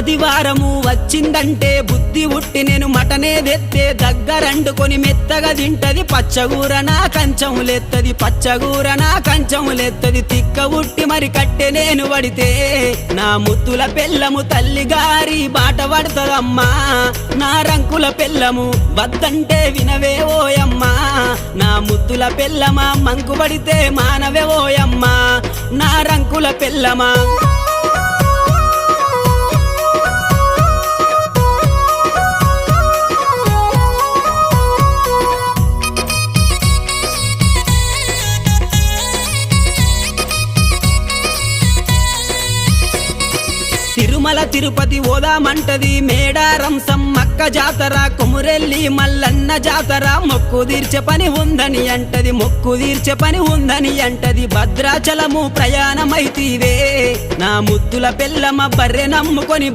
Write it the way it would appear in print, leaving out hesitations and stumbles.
ఆదివారము వచ్చిందంటే బుద్ధి ఉట్టి నేను మటనే తెత్తే దగ్గరండుకొని మెత్తగా తింటది పచ్చగూర నా కంచములెత్తది పచ్చగూర నా కంచములెత్తది తిక్క ఉట్టి మరి కట్టె నేను పడితే నా ముత్తుల పెళ్ళము తల్లి గారి బాట పడతదమ్మా నా రంకుల పెళ్ళము వద్దంటే వినవే ఓయమ్మా నా ముద్దుల పెళ్ళమా మంకు పడితే మానవే ఓయమ్మా నా రంకుల పెళ్ళమా తిరుమల తిరుపతి ఓదామంటది మేడారం సమ్మక్క జాతర కొమురెల్లి మల్లన్న జాతర మొక్కు తీర్చే పని ఉందని అంటది మొక్కు తీర్చే పని ఉందని అంటది భద్రాచలము ప్రయాణమైతీవే నా ముద్దుల పెళ్ళమ బర్రె నమ్ముకొని